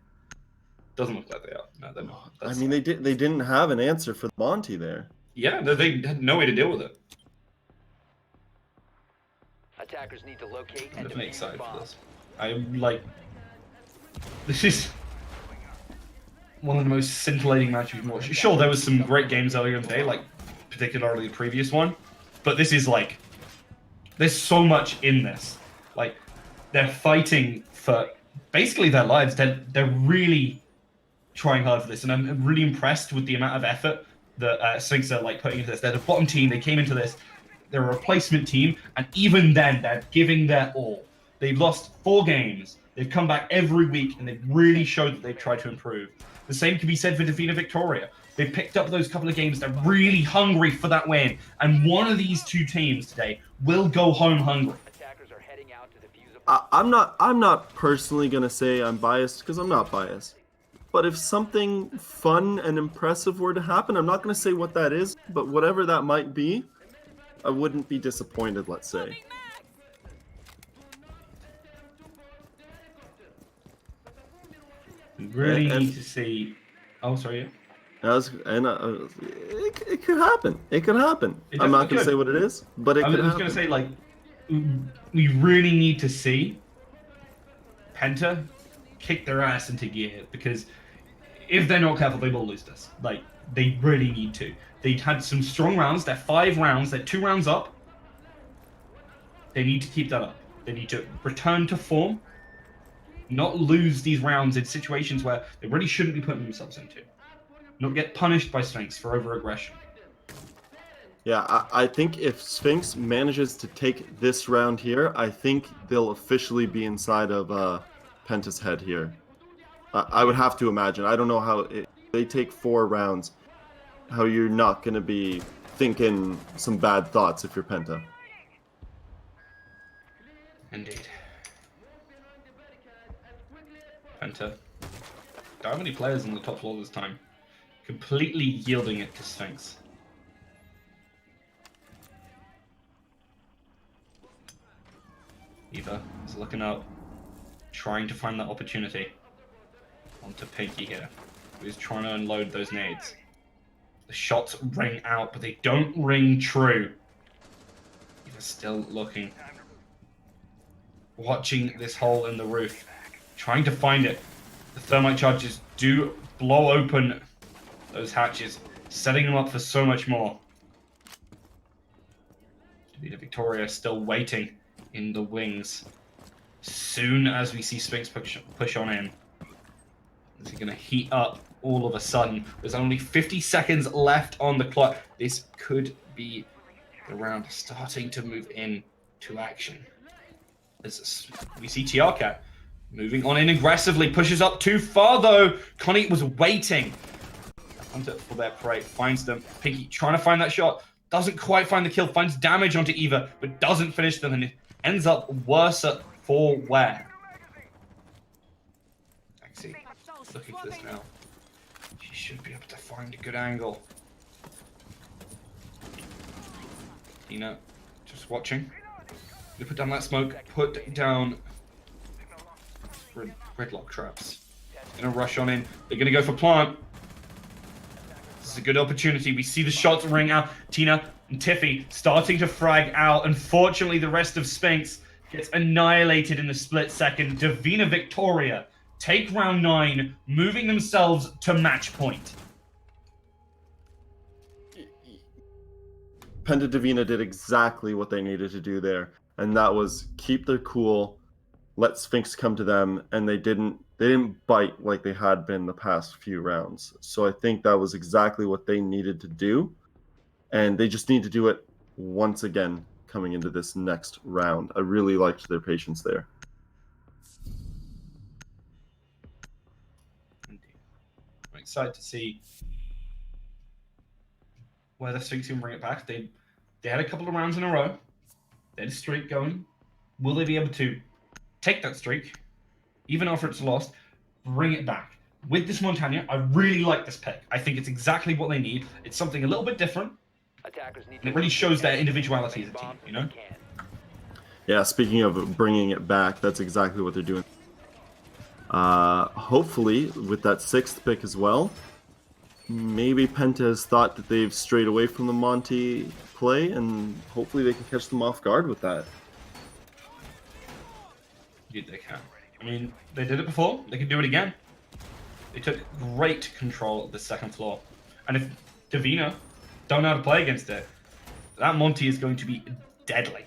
Speaker 2: Doesn't look like they are. No, they're not.
Speaker 1: I mean, they didn't have an answer for Monty there.
Speaker 2: Yeah, they had no way to deal with it.
Speaker 3: Attackers need to locate
Speaker 2: I'm
Speaker 3: and
Speaker 2: definitely
Speaker 3: defuse
Speaker 2: excited
Speaker 3: the
Speaker 2: for
Speaker 3: bomb.
Speaker 2: this. I'm like, this is one of the most scintillating matches we've watched. Sure, there was some great games earlier in the day, like particularly the previous one, but this is like, there's so much in this. Like, they're fighting for basically their lives. They're really trying hard for this, and I'm really impressed with the amount of effort that Sphynx are like putting into this. They're the bottom team. They came into this. They're a replacement team, and even then, they're giving their all. They've lost 4 games. They've come back every week, and they've really showed that they've tried to improve. The same can be said for Divina Victoria. They've picked up those couple of games. They're really hungry for that win, and one of these 2 teams today will go home hungry.
Speaker 3: Attackers are heading out to defuse a bomb.
Speaker 1: I'm not personally gonna say I'm biased, because I'm not biased. But if something fun and impressive were to happen, I'm not gonna say what that is, but whatever that might be, I wouldn't be disappointed, let's say.
Speaker 2: We really need to see. Oh, sorry. Yeah.
Speaker 1: It could happen. It could happen. I'm not gonna say what it is, but it could happen.
Speaker 2: I was gonna say, like, we really need to see Penta kick their ass into gear, because if they're not careful, they will lose this. Like, they really need to. They had some strong rounds. They're 5 rounds. They're 2 rounds up. They need to keep that up. They need to return to form, not lose these rounds in situations where they really shouldn't be putting themselves into. Not get punished by Sphynx for over-aggression.
Speaker 1: Yeah, I think if Sphynx manages to take this round here, I think they'll officially be inside of Penta's head here. I would have to imagine. I don't know how they take 4 rounds, how you're not going to be thinking some bad thoughts if you're Penta.
Speaker 2: Indeed. Penta. Don't have any players on the top floor this time. Completely yielding it to Sphynx. Eva is looking up, trying to find that opportunity. Onto Pinky here, who's trying to unload those nades. The shots ring out, but they don't ring true. Eva's still looking. Watching this hole in the roof. Trying to find it. The thermite charges do blow open those hatches, setting them up for so much more. Divina Victoria still waiting in the wings. Soon as we see Sphynx push on in, is he going to heat up all of a sudden? There's only 50 seconds left on the clock. This could be the round starting to move in to action. As we see TRCat moving on in aggressively, pushes up too far though. Connie was waiting. Hunter for their prey, finds them. Pinky trying to find that shot. Doesn't quite find the kill, finds damage onto Eva, but doesn't finish them, and it ends up worse for wear. Actually, looking for this now. She should be able to find a good angle. Tina, just watching. Gonna put down that smoke, put down gridlock traps. Gonna rush on in. They're gonna go for plant. This is a good opportunity. We see the shots ring out. Tina and Tiffy starting to frag out. Unfortunately, the rest of Sphynx gets annihilated in the split second. Divina Victoria take round 9, moving themselves to match point.
Speaker 1: Penta Divina did exactly what they needed to do there, and that was keep their cool, let Sphynx come to them, and they didn't bite like they had been the past few rounds. So I think that was exactly what they needed to do, and they just need to do it once again coming into this next round. I really liked their patience there.
Speaker 2: Indeed. I'm excited to see where the Sphynx can bring it back. They had a couple of rounds in a row. They had a streak going. Will they be able to take that streak, even after it's lost, bring it back? With this Montagna, I really like this pick. I think it's exactly what they need. It's something a little bit different. And it really shows their individuality as a team, you know?
Speaker 1: Yeah, speaking of bringing it back, that's exactly what they're doing. Hopefully, with that 6th pick as well, maybe Penta has thought that they've strayed away from the Monty play, and hopefully they can catch them off guard with that.
Speaker 2: Indeed they can. I mean, they did it before. They can do it again. They took great control of the 2nd floor. And if Divina don't know how to play against it, that Monty is going to be deadly.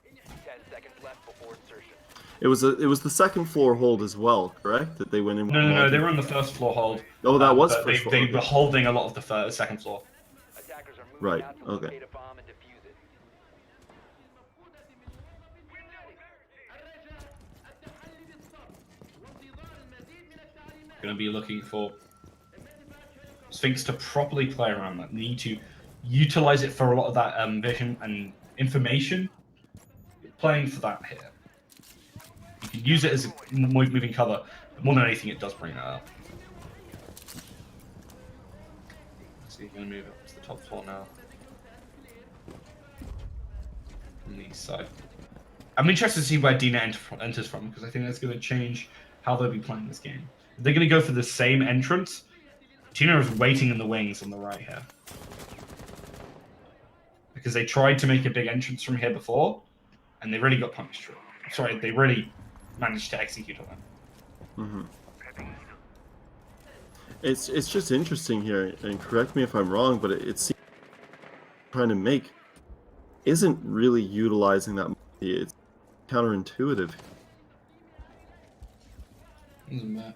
Speaker 3: 10 seconds left before insertion.
Speaker 1: It was the 2nd floor hold as well, correct? That they went in.
Speaker 2: No. They were on the 1st floor hold.
Speaker 1: Oh, that was
Speaker 2: but
Speaker 1: first floor.
Speaker 2: They were holding a lot of the 2nd floor.
Speaker 3: Attackers are moving
Speaker 1: Right,
Speaker 3: out to
Speaker 1: okay.
Speaker 3: locate a bomb and defuse it.
Speaker 2: Going to be looking for Sphynx to properly play around that. They need to utilize it for a lot of that vision and information. Playing for that here. You can use it as a moving cover, but more than anything, it does bring that up. So you're going to move up to the top floor now. On the east side. I'm interested to see where Dina enters from, because I think that's going to change how they'll be playing this game. If they're going to go for the same entrance, Tina is waiting in the wings on the right here. Because they tried to make a big entrance from here before, and they really got punished for it. Sorry, they really managed to execute on that.
Speaker 1: Mm-hmm. It's just interesting here, and correct me if I'm wrong, but it seems trying to make isn't really utilizing that. It's counterintuitive.
Speaker 2: Doesn't matter.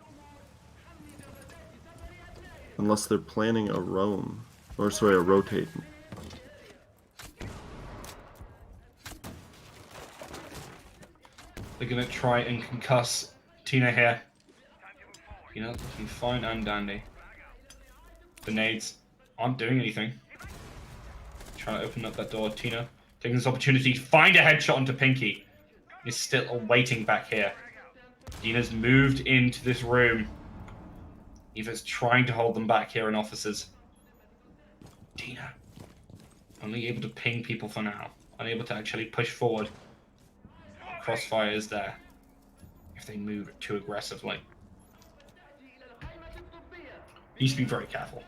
Speaker 1: Unless they're planning a roam. Or sorry, a rotate.
Speaker 2: They're going to try and concuss Tina here. Tina looking fine and dandy. The nades aren't doing anything. Trying to open up that door. Tina taking this opportunity to find a headshot onto Pinky. Is still waiting back here. Tina's moved into this room. Eva's trying to hold them back here in officers. Tina only able to ping people for now. Unable to actually push forward. Crossfire is there. If they move too aggressively. You need to be very careful.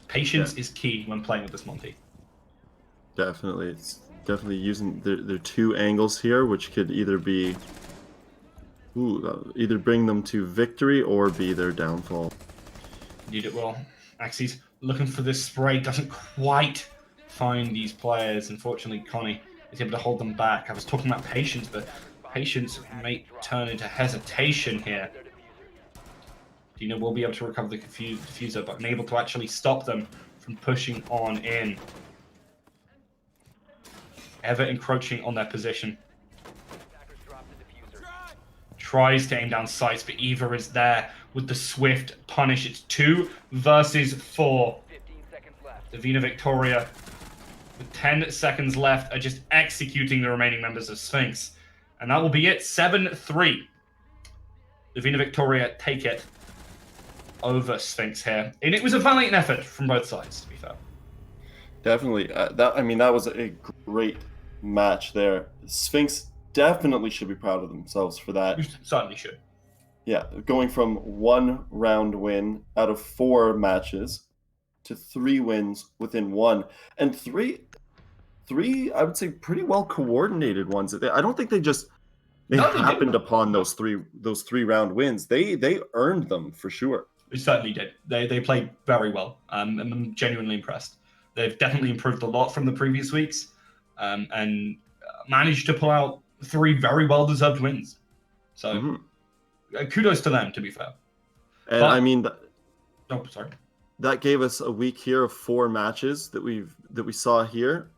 Speaker 2: Patience is key when playing with this Monty.
Speaker 1: Definitely. It's definitely using their two angles here, which could either be either bring them to victory or be their downfall.
Speaker 2: Indeed it will. Axie's looking for this spray, doesn't quite find these players. Unfortunately, Connie is able to hold them back. I was talking about patience, but patience may turn into hesitation here. Dina will be able to recover the diffuser, but unable to actually stop them from pushing on in. Ever encroaching on their position. Tries to aim down sights, but Eva is there with the swift punish. It's 2 versus 4.
Speaker 3: 15 seconds left.
Speaker 2: Divina Victoria, with 10 seconds left, are just executing the remaining members of Sphynx. And that will be it. 7-3. Divina Victoria take it over Sphynx here. And it was a valiant effort from both sides, to be fair.
Speaker 1: Definitely. That was a great match there. Sphynx definitely should be proud of themselves for that.
Speaker 2: You certainly should.
Speaker 1: Yeah, going from 1 round win out of 4 matches to 3 wins within 1, and three I would say pretty well coordinated ones. I don't think they happened upon those three round wins. They earned them for sure.
Speaker 2: They certainly did. They played very well. I'm genuinely impressed. They've definitely improved a lot from the previous weeks, and managed to pull out 3 very well-deserved wins. So kudos to them, to be fair.
Speaker 1: And
Speaker 2: Sorry.
Speaker 1: That gave us a week here of 4 matches that we saw here.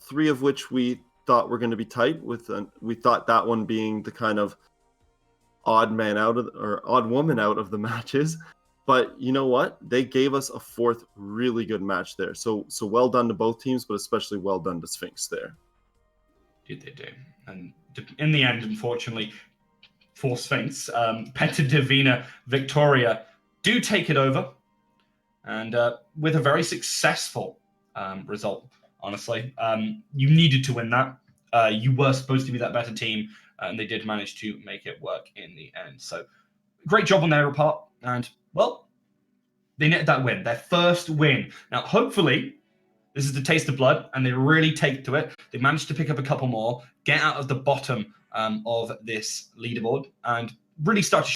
Speaker 1: 3 of which we thought were going to be tight. We thought that one being the kind of odd woman out of the matches. But you know what? They gave us a 4th really good match there. So well done to both teams, but especially well done to Sphynx there.
Speaker 2: Did they do? And in the end, unfortunately, for Sphynx, PENTA Divina Victoria do take it over, and with a very successful result, honestly. You needed to win that. You were supposed to be that better team, and they did manage to make it work in the end. So great job on their part, and, well, they netted that win, their first win. Now, hopefully, this is the taste of blood, and they really take to it. They managed to pick up a couple more, get out of the bottom of this leaderboard, and really start to